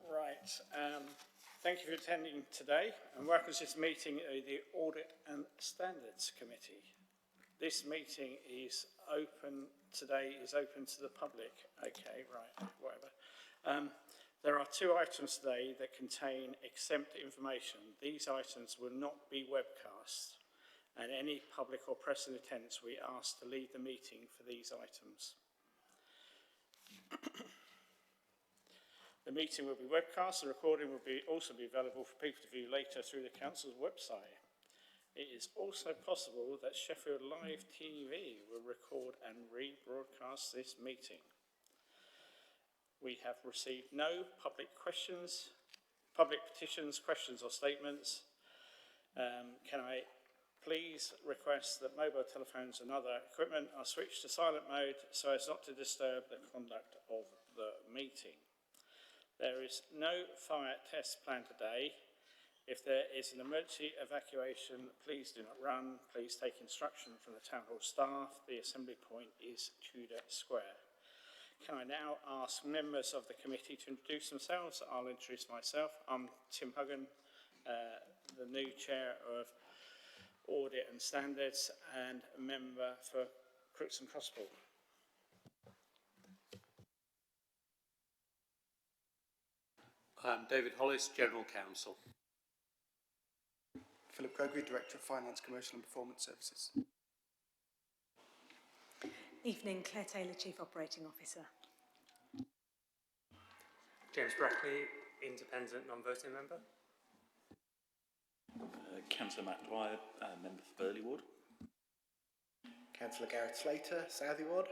Right. Thank you for attending today and welcome to this meeting of the Audit and Standards Committee. This meeting is open today, is open to the public. Okay, right, whatever. There are two items today that contain exempt information. These items will not be webcast, and any public or press in attendance we ask to leave the meeting for these items. The meeting will be webcast. The recording will also be available for people to view later through the Council's website. It is also possible that Sheffield Live TV will record and rebroadcast this meeting. We have received no public petitions, questions or statements. Can I please request that mobile telephones and other equipment are switched to silent mode so as not to disturb the conduct of the meeting. There is no fire test planned today. If there is an emergency evacuation, please do not run. Please take instruction from the Town Hall staff. The assembly point is Tudor Square. Can I now ask members of the committee to introduce themselves? I'll introduce myself. I'm Tim Huggan, the new chair of Audit and Standards and a member for Crooks and Crosspool. I'm David Hollis, General Counsel. Philip Gregory, Director of Finance, Commercial and Performance Services. Evening, Claire Taylor, Chief Operating Officer. James Brackley, Independent Non-Voting Member. Councillor Matt Dwyer, Member for Burley Ward. Councillor Gareth Slater, Southey Ward.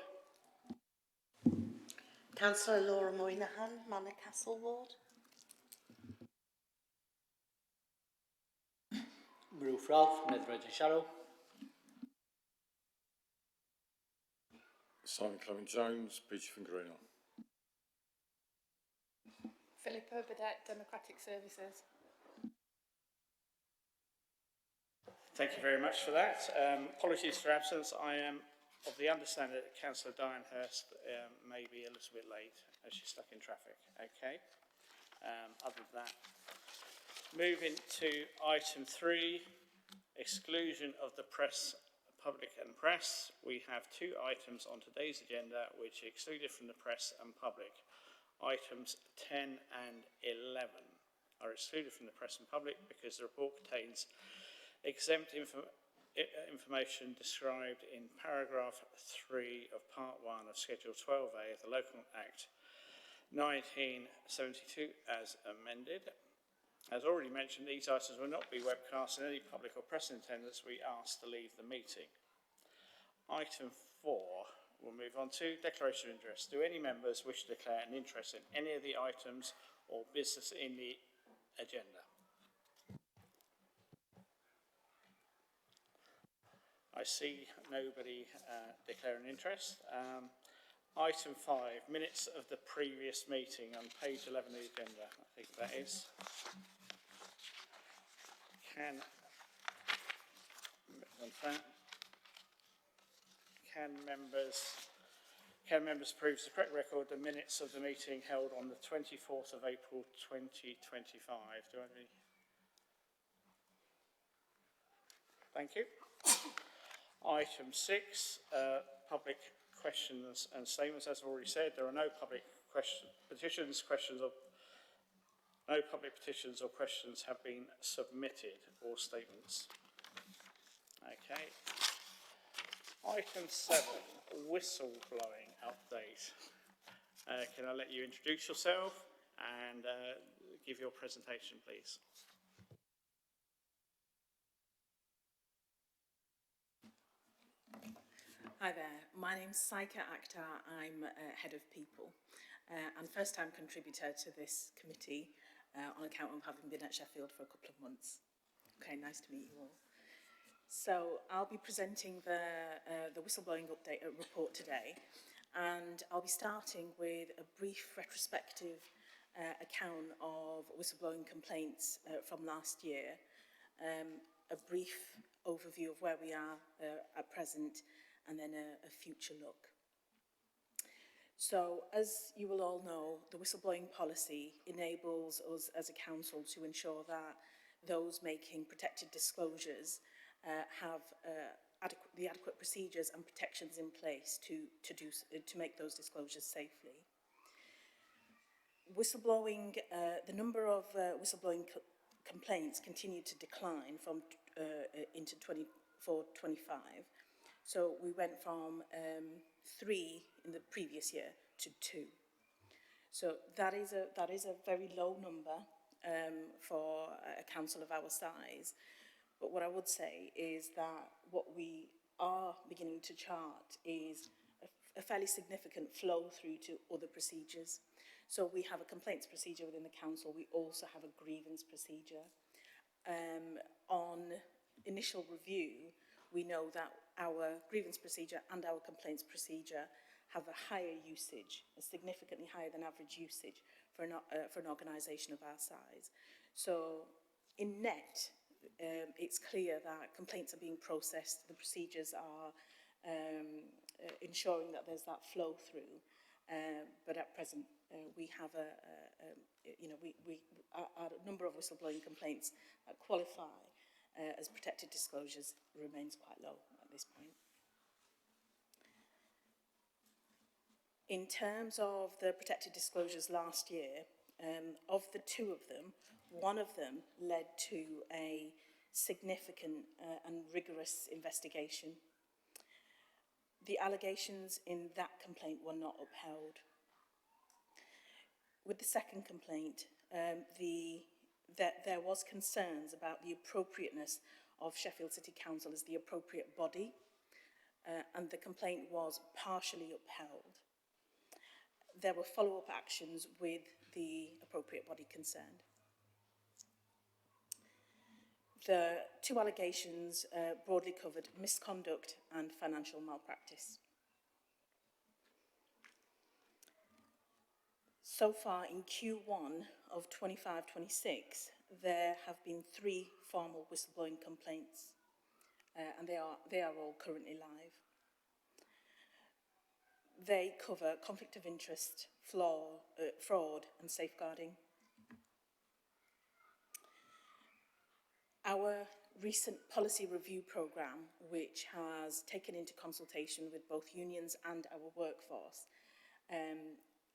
Councillor Laura Moynihan, Manor Castle Ward. Roof Ralph, Netheridge and Sharrow. Simon Clement Jones, Beechfield and Greenhill. Philippa Burdett, Democratic Services. Thank you very much for that. Apologies for absence. I am of the understanding that Councillor Diane Hurst may be a little bit late as she's stuck in traffic. Okay. Other than that, moving to item 3, exclusion of the press, public and press. We have two items on today's agenda which are excluded from the press and public. Items 10 and 11 are excluded from the press and public because the report contains exempt information described in paragraph 3 of part 1 of Schedule 12A of the Local Act 1972 as amended. As already mentioned, these items will not be webcast, and any public or press in attendance we ask to leave the meeting. Item 4, we'll move on to declaration of interest. Do any members wish to declare an interest in any of the items or business in the agenda? I see nobody declaring interest. Item 5, minutes of the previous meeting on page 11 of the agenda. I think that is. Can members approve the correct record the minutes of the meeting held on the 24th of April 2025? Do I have any? Thank you. Item 6, public questions and statements. As I've already said, there are no public petitions or questions have been submitted or statements. Okay. Item 7, whistleblowing update. Can I let you introduce yourself and give your presentation, please? Hi there, my name's Saika Akhtar. I'm Head of People and first-time contributor to this committee on account of having been at Sheffield for a couple of months. Okay, nice to meet you all. So I'll be presenting the whistleblowing update report today, and I'll be starting with a brief retrospective account of whistleblowing complaints from last year, a brief overview of where we are at present, and then a future look. So, as you will all know, the whistleblowing policy enables us as a council to ensure that those making protected disclosures have the adequate procedures and protections in place to make those disclosures safely. Whistleblowing, the number of whistleblowing complaints continued to decline from into 24-25. So we went from 3 in the previous year to 2. So that is a very low number for a council of our size. But what I would say is that what we are beginning to chart is a fairly significant flow through to other procedures. So we have a complaints procedure within the council. We also have a grievance procedure. On initial review, we know that our grievance procedure and our complaints procedure have a higher usage, a significantly higher than average usage for an organisation of our size. So in net, it's clear that complaints are being processed, the procedures are ensuring that there's that flow through. But at present, we have our number of whistleblowing complaints that qualify as protected disclosures remains quite low at this point. In terms of the protected disclosures last year, of the 2 of them, one of them led to a significant and rigorous investigation. The allegations in that complaint were not upheld. With the second complaint, there was concerns about the appropriateness of Sheffield City Council as the appropriate body, and the complaint was partially upheld. There were follow-up actions with the appropriate body concerned. The 2 allegations broadly covered misconduct and financial malpractice. So far in Q1 of 25-26, there have been 3 formal whistleblowing complaints, and they are all currently live. They cover conflict of interest, fraud and safeguarding. Our recent policy review programme, which has taken into consultation with both unions and our workforce,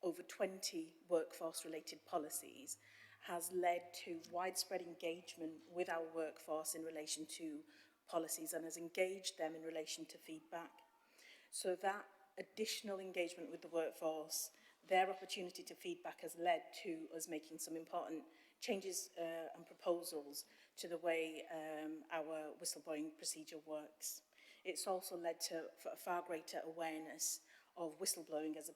over 20 workforce-related policies, has led to widespread engagement with our workforce in relation to policies and has engaged them in relation to feedback. So that additional engagement with the workforce, their opportunity to feedback has led to us making some important changes and proposals to the way our whistleblowing procedure works. It's also led to a far greater awareness of whistleblowing as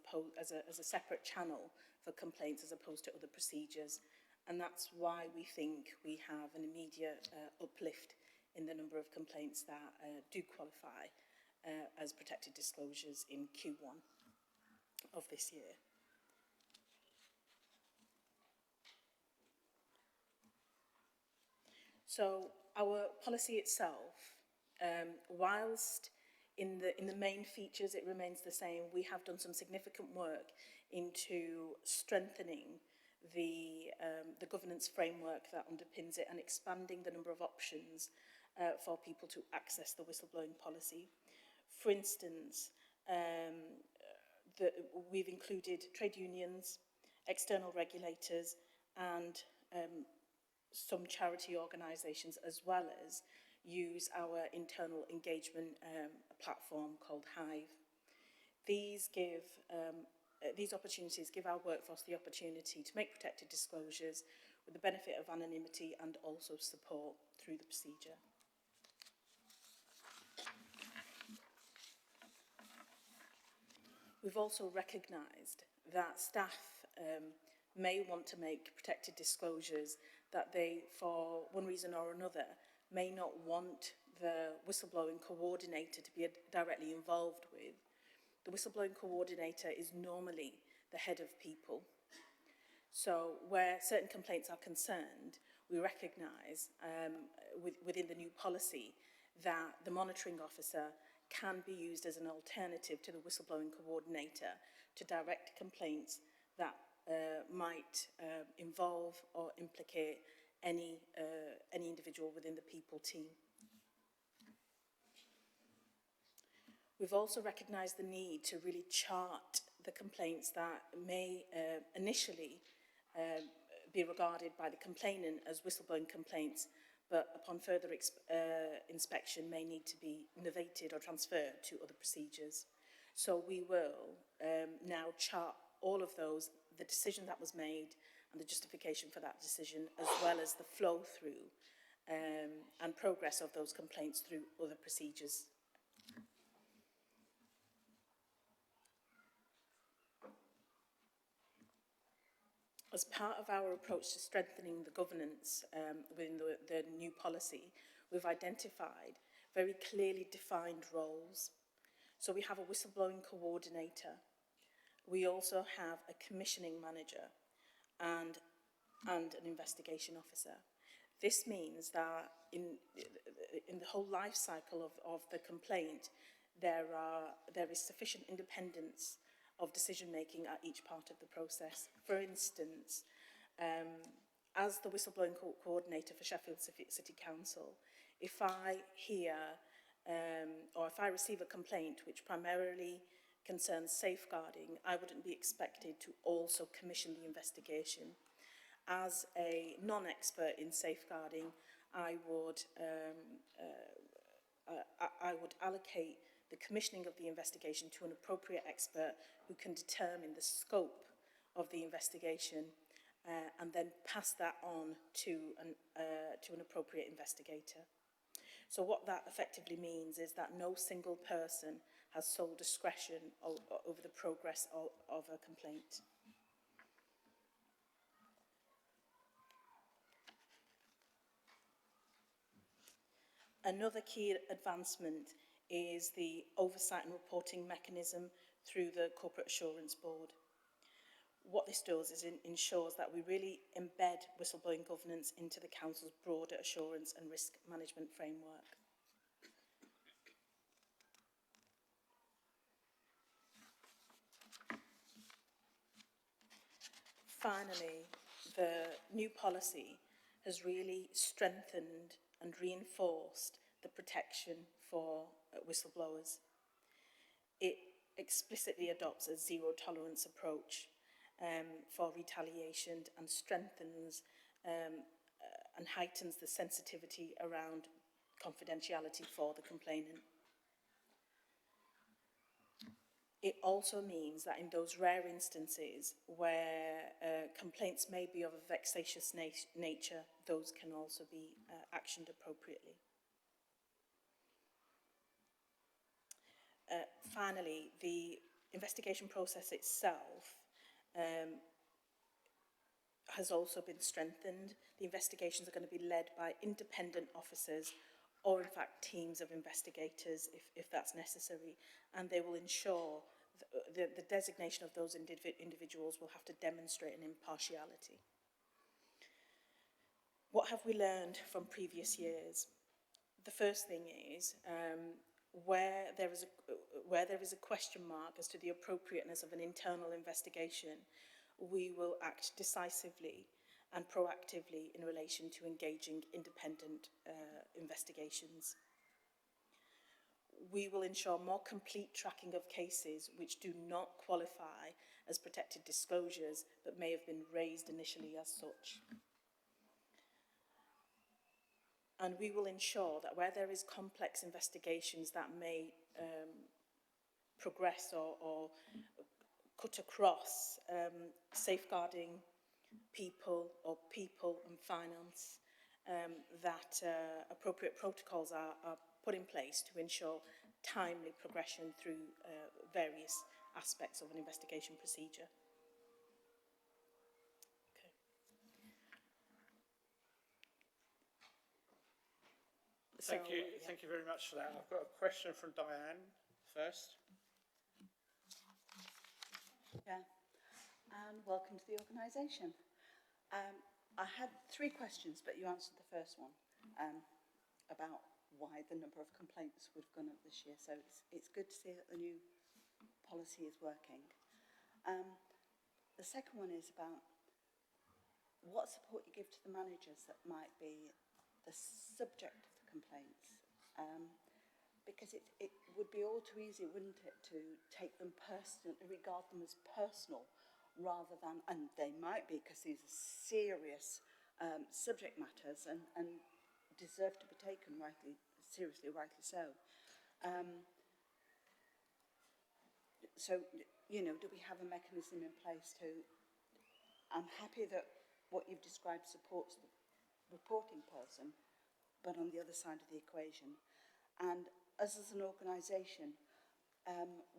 a separate channel for complaints as opposed to other procedures. And that's why we think we have an immediate uplift in the number of complaints that do qualify as protected disclosures in Q1 of this year. So our policy itself, whilst in the main features it remains the same, we have done some significant work into strengthening the governance framework that underpins it and expanding the number of options for people to access the whistleblowing policy. For instance, we've included trade unions, external regulators and some charity organisations, as well as use our internal engagement platform called Hive. These opportunities give our workforce the opportunity to make protected disclosures with the benefit of anonymity and also support through the procedure. We've also recognised that staff may want to make protected disclosures that they, for one reason or another, may not want the whistleblowing coordinator to be directly involved with. The whistleblowing coordinator is normally the head of people. So where certain complaints are concerned, we recognise within the new policy that the monitoring officer can be used as an alternative to the whistleblowing coordinator to direct complaints that might involve or implicate any individual within the people team. We've also recognised the need to really chart the complaints that may initially be regarded by the complainant as whistleblowing complaints, but upon further inspection may need to be novated or transferred to other procedures. So we will now chart all of those, the decision that was made and the justification for that decision, as well as the flow through and progress of those complaints through other procedures. As part of our approach to strengthening the governance within the new policy, we've identified very clearly defined roles. So we have a whistleblowing coordinator. We also have a commissioning manager and an investigation officer. This means that in the whole life cycle of the complaint, there is sufficient independence of decision-making at each part of the process. For instance, as the whistleblowing coordinator for Sheffield City Council, if I hear or if I receive a complaint which primarily concerns safeguarding, I wouldn't be expected to also commission the investigation. As a non-expert in safeguarding, I would allocate the commissioning of the investigation to an appropriate expert who can determine the scope of the investigation and then pass that on to an appropriate investigator. So what that effectively means is that no single person has sole discretion over the progress of a complaint. Another key advancement is the oversight and reporting mechanism through the Corporate Assurance Board. What this does is ensures that we really embed whistleblowing governance into the Council's broader assurance and risk management framework. Finally, the new policy has really strengthened and reinforced the protection for whistleblowers. It explicitly adopts a zero tolerance approach for retaliation and strengthens and heightens the sensitivity around confidentiality for the complainant. It also means that in those rare instances where complaints may be of a vexatious nature, those can also be actioned appropriately. Finally, the investigation process itself has also been strengthened. The investigations are going to be led by independent officers or in fact teams of investigators if that's necessary, and they will ensure the designation of those individuals will have to demonstrate an impartiality. What have we learned from previous years? The first thing is where there is a question mark as to the appropriateness of an internal investigation, we will act decisively and proactively in relation to engaging independent investigations. We will ensure more complete tracking of cases which do not qualify as protected disclosures but may have been raised initially as such. And we will ensure that where there is complex investigations that may progress or cut across safeguarding people and finance, that appropriate protocols are put in place to ensure timely progression through various aspects of an investigation procedure. Okay. Thank you very much for that. I've got a question from Diane first. Yeah, and welcome to the organisation. I had 3 questions, but you answered the first one about why the number of complaints would have gone up this year. So it's good to see that the new policy is working. The second one is about what support you give to the managers that might be the subject of the complaints. Because it would be all too easy, wouldn't it, to take them personal, regard them as personal, rather than, and they might be, because these are serious subject matters and deserve to be taken seriously, rightly so. So, you know, do we have a mechanism in place to... I'm happy that what you've described supports the reporting person, but on the other side of the equation. And us as an organisation,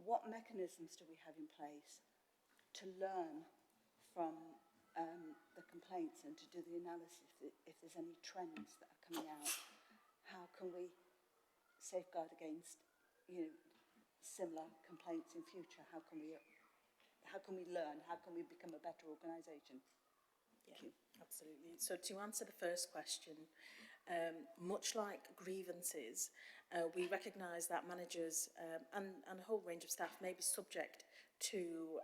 what mechanisms do we have in place to learn from the complaints and to do the analysis if there's any trends that are coming out? How can we safeguard against, you know, similar complaints in future? How can we learn? How can we become a better organisation? Thank you. Absolutely. So to answer the first question, much like grievances, we recognise that managers and a whole range of staff may be subject to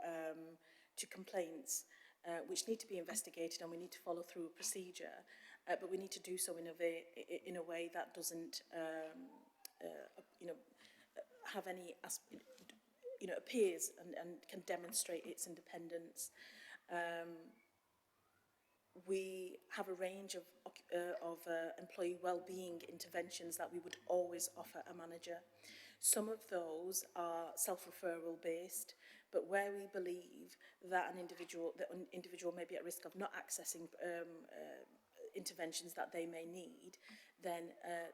complaints which need to be investigated, and we need to follow through a procedure, but we need to do so in a way that doesn't have any appears and can demonstrate its independence. We have a range of employee well-being interventions that we would always offer a manager. Some of those are self-referral based, but where we believe that an individual may be at risk of not accessing interventions that they may need, then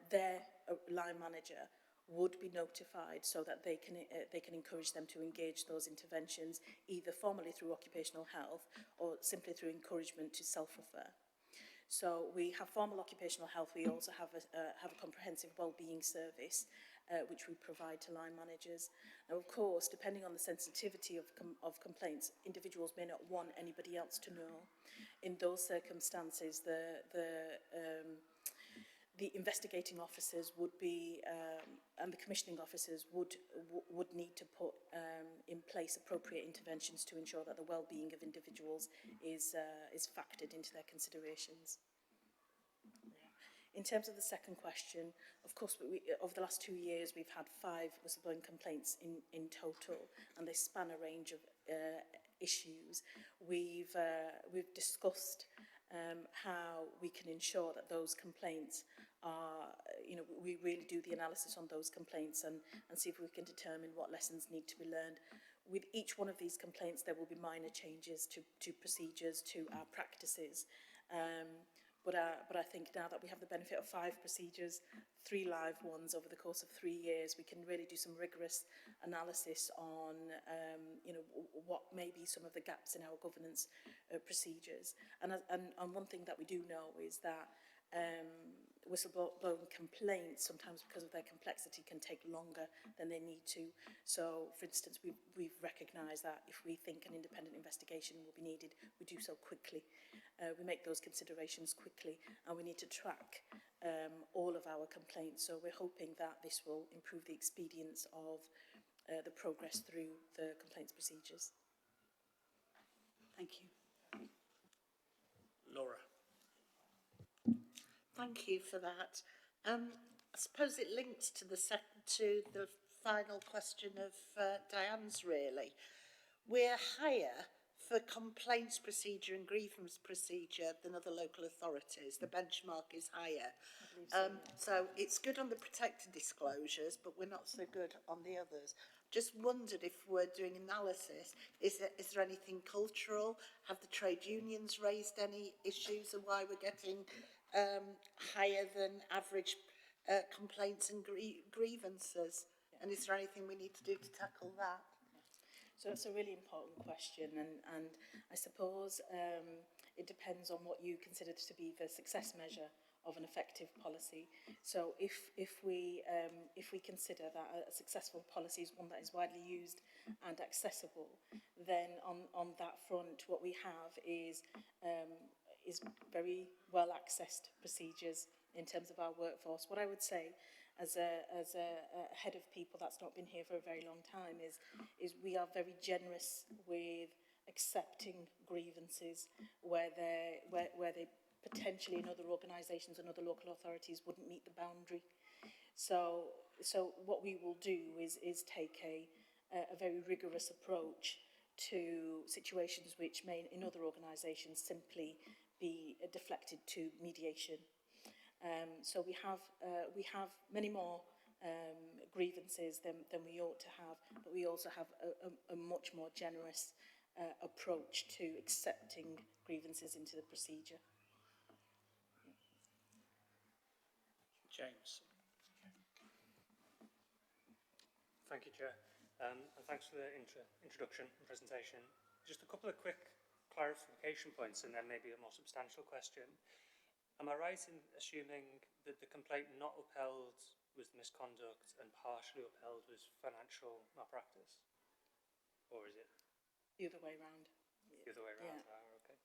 their line manager would be notified so that they can encourage them to engage those interventions, either formally through occupational health or simply through encouragement to self-refer. So we have formal occupational health. We also have a comprehensive wellbeing service which we provide to line managers. Now, of course, depending on the sensitivity of complaints, individuals may not want anybody else to know. In those circumstances, the investigating officers would be, and the commissioning officers would need to put in place appropriate interventions to ensure that the well-being of individuals is factored into their considerations. In terms of the second question, of course, over the last 2 years, we've had 5 whistleblowing complaints in total, and they span a range of issues. We've discussed how we can ensure that those complaints are, we really do the analysis on those complaints and see if we can determine what lessons need to be learned. With each one of these complaints, there will be minor changes to procedures, to our practices. But I think now that we have the benefit of 5 procedures, 3 live ones over the course of 3 years, we can really do some rigorous analysis on, what may be some of the gaps in our governance procedures. And one thing that we do know is that whistleblowing complaints, sometimes because of their complexity, can take longer than they need to. So, for instance, we've recognised that if we think an independent investigation will be needed, we do so quickly. We make those considerations quickly, and we need to track all of our complaints. So we're hoping that this will improve the expedience of the progress through the complaints procedures. Thank you. Laura. Thank you for that. I suppose it links to the final question of Diane's, really. We're higher for complaints procedure and grievance procedure than other local authorities. The benchmark is higher. So it's good on the protected disclosures, but we're not so good on the others. Just wondered, if we're doing analysis, is there anything cultural? Have the trade unions raised any issues of why we're getting higher than average complaints and grievances? And is there anything we need to do to tackle that? So it's a really important question, and I suppose it depends on what you consider to be the success measure of an effective policy. So if we consider that a successful policy is one that is widely used and accessible, then on that front, what we have is very well accessed procedures in terms of our workforce. What I would say as a head of people that's not been here for a very long time is we are very generous with accepting grievances where they potentially in other organisations and other local authorities wouldn't meet the boundary. So what we will do is take a very rigorous approach to situations which may in other organisations simply be deflected to mediation. So we have many more grievances than we ought to have, but we also have a much more generous approach to accepting grievances into the procedure. James. Thank you, Chair. And thanks for the introduction and presentation. Just a couple of quick clarification points and then maybe a more substantial question. Am I right in assuming that the complaint not upheld was misconduct and partially upheld was financial malpractice? Or is it? The other way round. The other way round, Yeah. okay.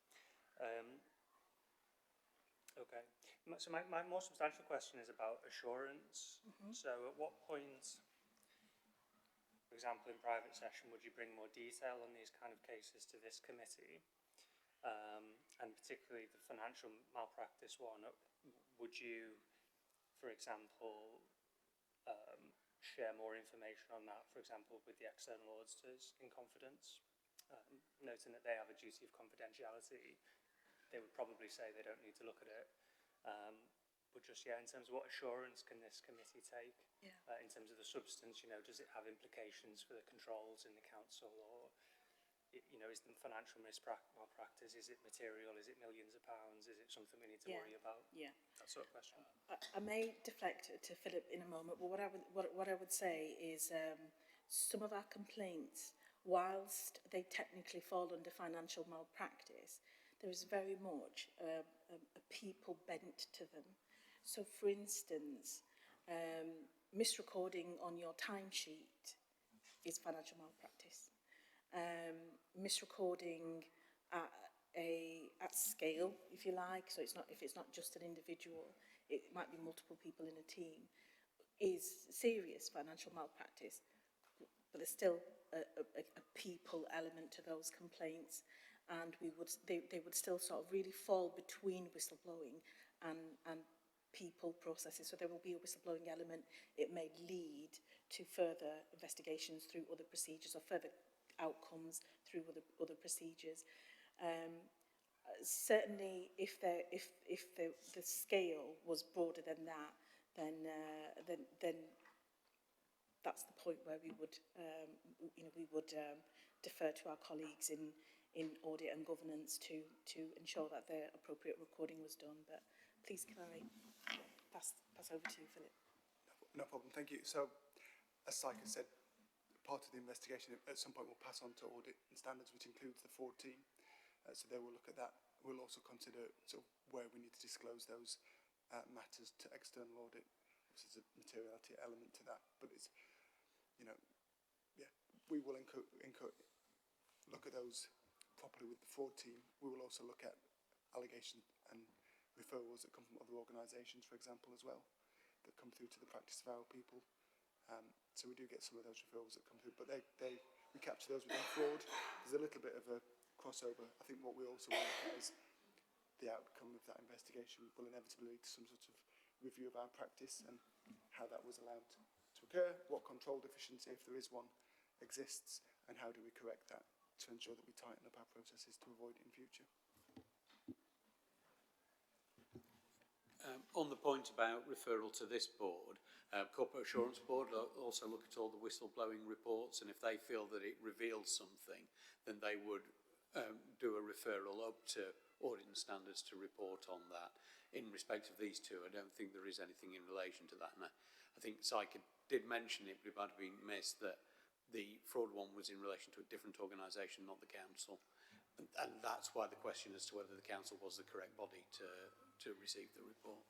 Okay. So my more substantial question is about assurance. So at what point, for example, in private session, would you bring more detail on these kind of cases to this committee? And particularly the financial malpractice one, would you, for example, share more information on that, for example, with the external auditors in confidence? Noting that they have a duty of confidentiality, they would probably say they don't need to look at it. But just, in terms of what assurance can this committee take? In terms of the substance, does it have implications for the controls in the council, or, is the financial malpractice, is it material, is it millions of pounds, is it something we need to worry about? That sort of question. I may deflect to Philip in a moment, but what I would say is some of our complaints, whilst they technically fall under financial malpractice, there is very much a people bent to them. So, for instance, misrecording on your timesheet is financial malpractice. Misrecording at scale, if you like, so if it's not just an individual, it might be multiple people in a team, is serious financial malpractice. But there's still a people element to those complaints, and they would still sort of really fall between whistleblowing and people processes. So there will be a whistleblowing element. It may lead to further investigations through other procedures or further outcomes through other procedures. Certainly, if the scale was broader than that, then that's the point where we would defer to our colleagues in audit and governance to ensure that the appropriate recording was done. But please, can I pass over to you, Philip? No problem, thank you. So, as Syca said, part of the investigation at some point will pass on to audit and standards, which includes the fraud team. So they will look at that. We'll also consider sort of where we need to disclose those matters to external audit. There's a materiality element to that, but it's, we will look at those properly with the fraud team. We will also look at allegations and referrals that come from other organisations, for example, as well, that come through to the practice of our people. So we do get some of those referrals that come through, but we capture those within fraud. There's a little bit of a crossover. I think what we also want to look at is the outcome of that investigation will inevitably lead to some sort of review of our practice and how that was allowed to occur, what control deficiency, if there is one, exists, and how do we correct that to ensure that we tighten up our processes to avoid it in future. On the point about referral to this board, Corporate Assurance Board also look at all the whistleblowing reports, and if they feel that it reveals something, then they would do a referral up to Audit and Standards to report on that. In respect of these two, I don't think there is anything in relation to that. And I think Syca did mention it, but it might have been missed that the fraud one was in relation to a different organisation, not the council. And that's why the question as to whether the council was the correct body to receive the report.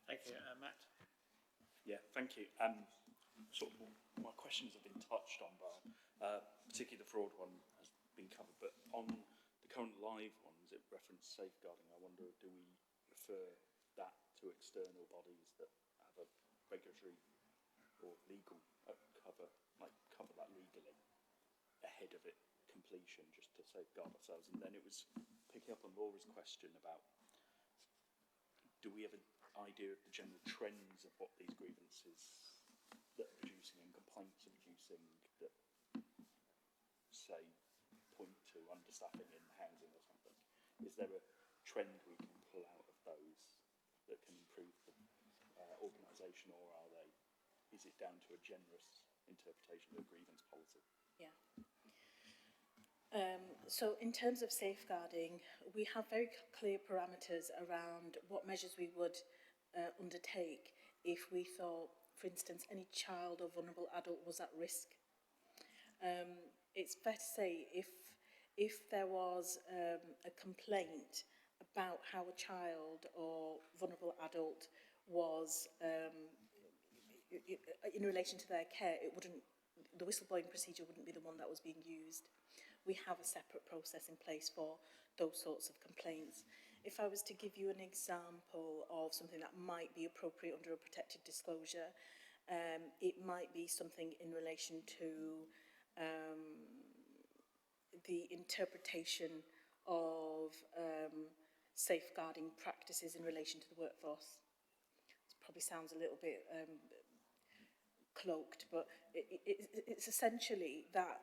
Thank you. Matt? Yeah, thank you. Sort of my questions have been touched on, but particularly the fraud one has been covered. But on the current live ones, it referenced safeguarding. I wonder, do we refer that to external bodies that have a regulatory or legal cover that legally ahead of it completion, just to safeguard ourselves. And then it was picking up on Laura's question about, do we have an idea of the general trends of what these grievances that are producing and complaints are producing that, say, point to understaffing in housing or something? Is there a trend we can pull out of those that can improve the organisation, or is it down to a generous interpretation of a grievance policy? Yeah. So in terms of safeguarding, we have very clear parameters around what measures we would undertake if we thought, for instance, any child or vulnerable adult was at risk. It's fair to say if there was a complaint about how a child or vulnerable adult was in relation to their care, the whistleblowing procedure wouldn't be the one that was being used. We have a separate process in place for those sorts of complaints. If I was to give you an example of something that might be appropriate under a protected disclosure, it might be something in relation to the interpretation of safeguarding practices in relation to the workforce. It probably sounds a little bit cloaked, but it's essentially that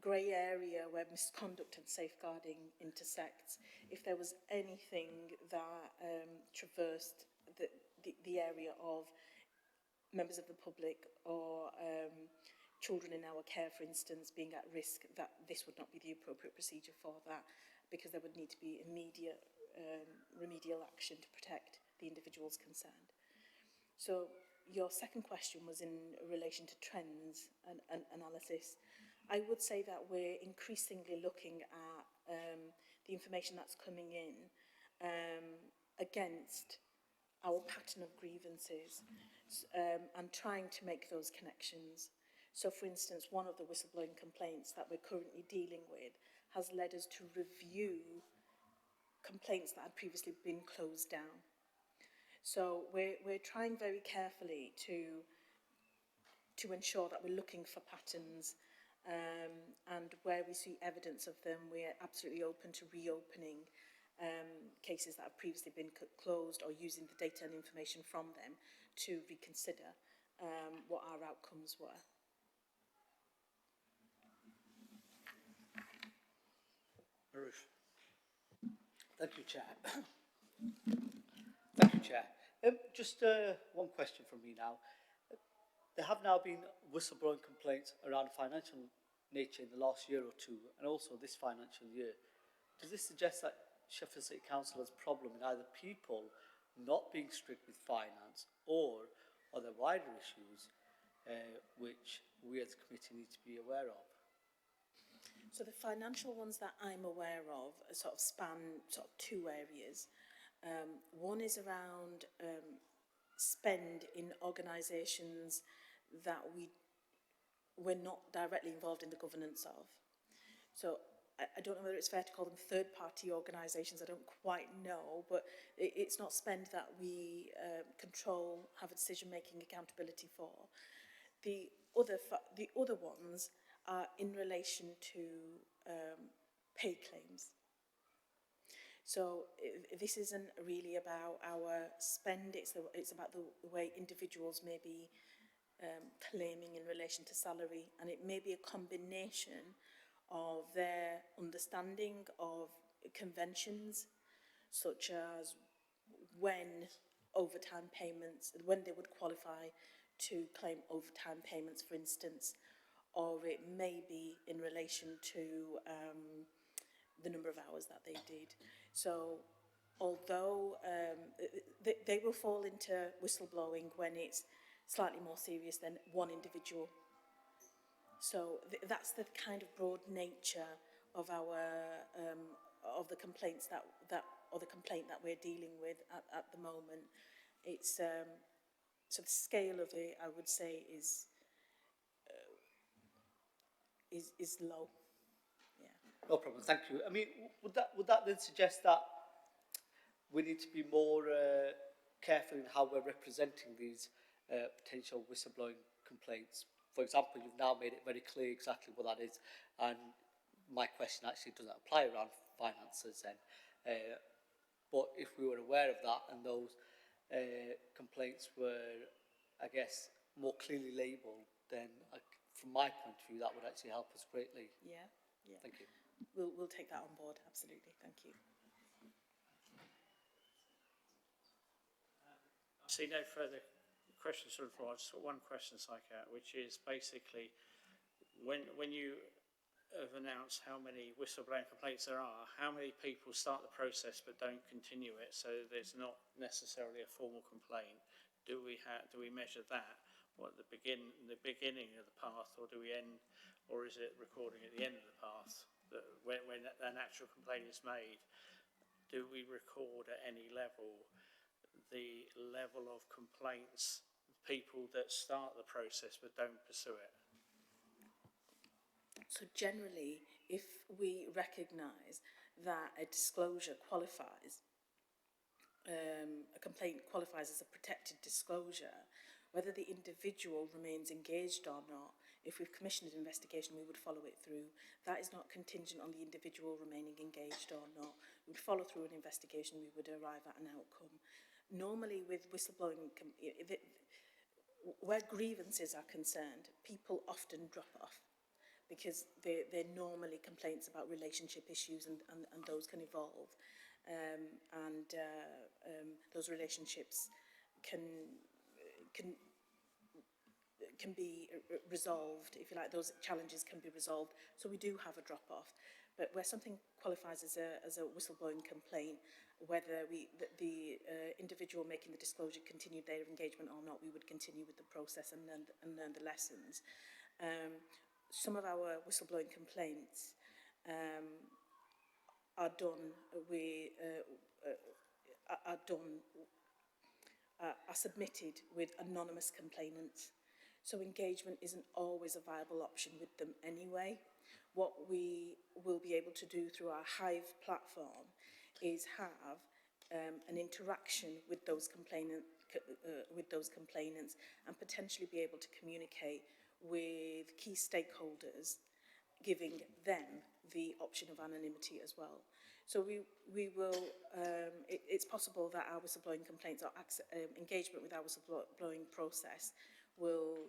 grey area where misconduct and safeguarding intersects. If there was anything that traversed the area of members of the public or children in our care, for instance, being at risk, that this would not be the appropriate procedure for that, because there would need to be immediate remedial action to protect the individuals concerned. So your second question was in relation to trends and analysis. I would say that we're increasingly looking at the information that's coming in against our pattern of grievances and trying to make those connections. So, for instance, one of the whistleblowing complaints that we're currently dealing with has led us to review complaints that had previously been closed down. So we're trying very carefully to ensure that we're looking for patterns, and where we see evidence of them, we're absolutely open to reopening cases that have previously been closed, or using the data and information from them to reconsider what our outcomes were. Maroof. Thank you, Chair. Thank you, Chair. Just one question from me now. There have now been whistleblowing complaints around financial nature in the last year or two, and also this financial year. Does this suggest that Sheffield City Council has a problem in either people not being strict with finance, or are there wider issues which we as a committee need to be aware of? So the financial ones that I'm aware of sort of span two areas. One is around spend in organisations that we're not directly involved in the governance of. So I don't know whether it's fair to call them third-party organisations, I don't quite know, but it's not spend that we control, have a decision-making accountability for. The other ones are in relation to pay claims. So this isn't really about our spend, it's about the way individuals may be claiming in relation to salary, and it may be a combination of their understanding of conventions, such as when overtime payments, when they would qualify to claim overtime payments, for instance, or it may be in relation to the number of hours that they did. So although they will fall into whistleblowing when it's slightly more serious than one individual. So that's the kind of broad nature of our of the complaints or the complaint that we're dealing with at the moment. It's so the scale of it, I would say, is low. Yeah. No problem, thank you. I mean, would that then suggest that we need to be more careful in how we're representing these potential whistleblowing complaints. For example, you've now made it very clear exactly what that is, and my question actually doesn't apply around finances then. But if we were aware of that and those complaints were, I guess, more clearly labelled, then from my point of view, that would actually help us greatly. Yeah, yeah. Thank you. We'll take that on board, absolutely. Thank you. I see no further questions from the floor. I've just got one question, Saika, which is basically when you have announced how many whistleblowing complaints there are, how many people start the process but don't continue it, so there's not necessarily a formal complaint? Do we measure that? What, the beginning of the path, or do we end, or is it recording at the end of the path? That when an actual complaint is made, do we record at any level the level of complaints, people that start the process but don't pursue it? So generally, if we recognise that a disclosure qualifies, a complaint qualifies as a protected disclosure, whether the individual remains engaged or not, if we've commissioned an investigation, we would follow it through. That is not contingent on the individual remaining engaged or not. We would follow through an investigation, we would arrive at an outcome. Normally with whistleblowing, where grievances are concerned, people often drop off because they're normally complaints about relationship issues, and those can evolve. Those relationships can be resolved, if you like, those challenges can be resolved. So we do have a drop-off. But where something qualifies as a whistleblowing complaint, whether the individual making the disclosure continued their engagement or not, we would continue with the process and learn the lessons. Some of our whistleblowing complaints are submitted with anonymous complainants. So engagement isn't always a viable option with them anyway. What we will be able to do through our Hive platform is have an interaction with those complainants and potentially be able to communicate with key stakeholders, giving them the option of anonymity as well. So we will, it's possible that our whistleblowing complaints or engagement with our whistleblowing process will,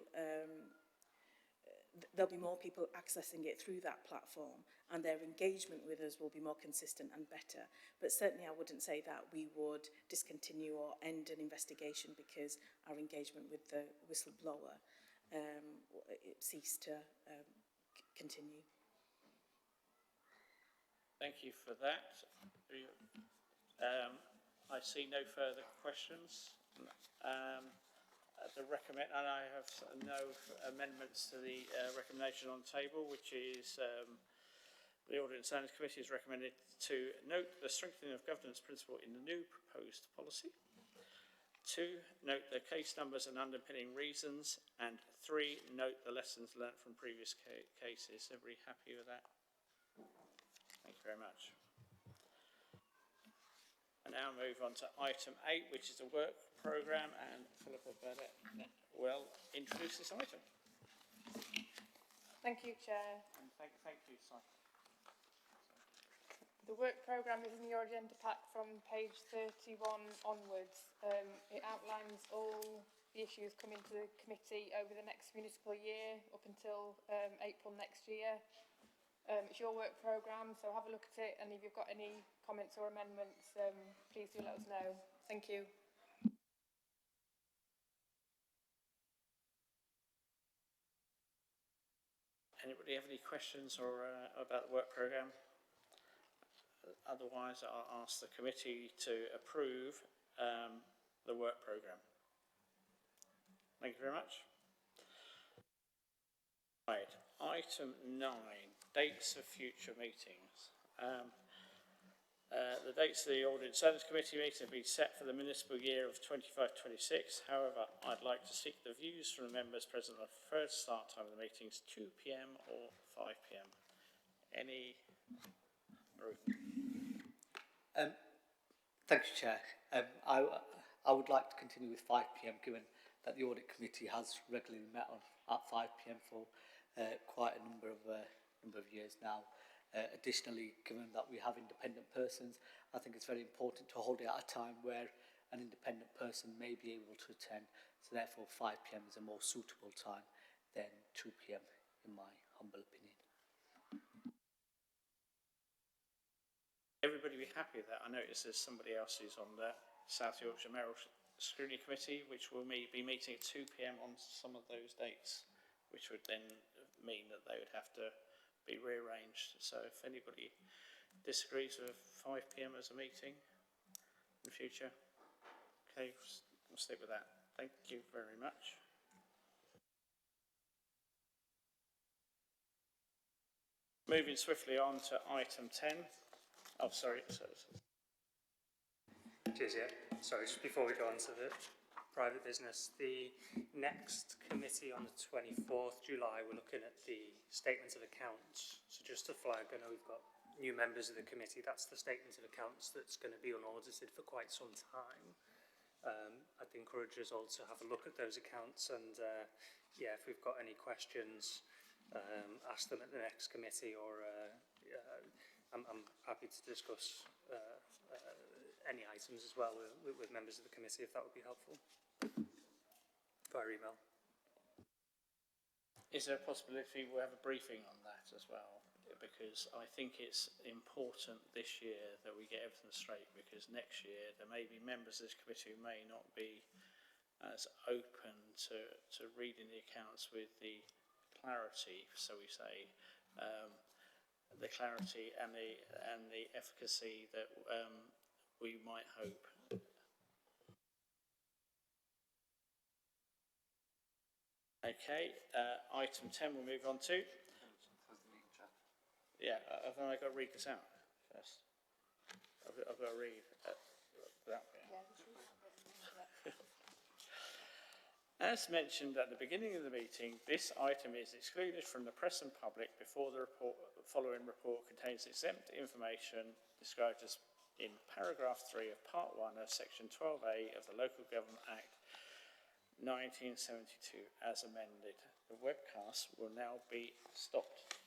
there'll be more people accessing it through that platform, and their engagement with us will be more consistent and better. But certainly I wouldn't say that we would discontinue or end an investigation because our engagement with the whistleblower it ceased to continue. Thank you for that. I see no further questions. And I have no amendments to the recommendation on the table, which is the Audit and Standards Committee is recommended to note the strengthening of governance principle in the new proposed policy. 2, note the case numbers and underpinning reasons. And 3, note the lessons learnt from previous cases. Everybody happy with that? Thank you very much. And now move on to item 8, which is the work programme, and Philippa Burdett will introduce this item. Thank you, Chair. And thank you, Simon. The work programme is in your agenda pack from page 31 onwards. It outlines all the issues coming to the committee over the next municipal year up until April next year. It's your work programme, so have a look at it, and if you've got any comments or amendments, please do let us know. Thank you. Anybody have any questions or about the work programme? Otherwise, I'll ask the committee to approve the work programme. Thank you very much. Right, item 9, dates of future meetings. The dates of the Audit and Standards Committee meeting have been set for the municipal year of 25-26. However, I'd like to seek the views from the members present on the first start time of the meetings, 2 p.m. or 5 p.m. Any? Thank you, Chair. I would like to continue with 5 p.m. given that the audit committee has regularly met at 5 p.m. for quite a number of years now. Additionally, given that we have independent persons, I think it's very important to hold it at a time where an independent person may be able to attend. So therefore 5 p.m. is a more suitable time than 2 p.m. in my humble opinion. Everybody be happy with that? I notice there's somebody else who's on the South Yorkshire Mayoral Scrutiny Committee, which will be meeting at 2 p.m. on some of those dates, which would then mean that they would have to be rearranged. So if anybody disagrees with 5 p.m. as a meeting in the future, okay, we'll stick with that. Thank you very much. Moving swiftly on to item 10. Oh, sorry. Cheers, yeah. Sorry, just before we go on to the private business, the next committee on the 24th July, we're looking at the statement of accounts. So just to flag, I know we've got new members of the committee, that's the statement of accounts that's going to be unaudited for quite some time. I'd encourage us all to have a look at those accounts and yeah, if we've got any questions, ask them at the next committee, or I'm happy to discuss any items as well with members of the committee, if that would be helpful, via email. Is there a possibility we'll have a briefing on that as well? Because I think it's important this year that we get everything straight, because next year there may be members of this committee who may not be as open to reading the accounts with the clarity, so we say, the clarity and the efficacy that we might hope. Okay, item 10 we'll move on to. Yeah, have I got to read this out first? I've got to read that bit. As mentioned at the beginning of the meeting, this item is excluded from the press and public before the following report contains exempt information described as in paragraph 3 of part 1 of section 12A of the Local Government Act 1972 as amended. The webcast will now be stopped.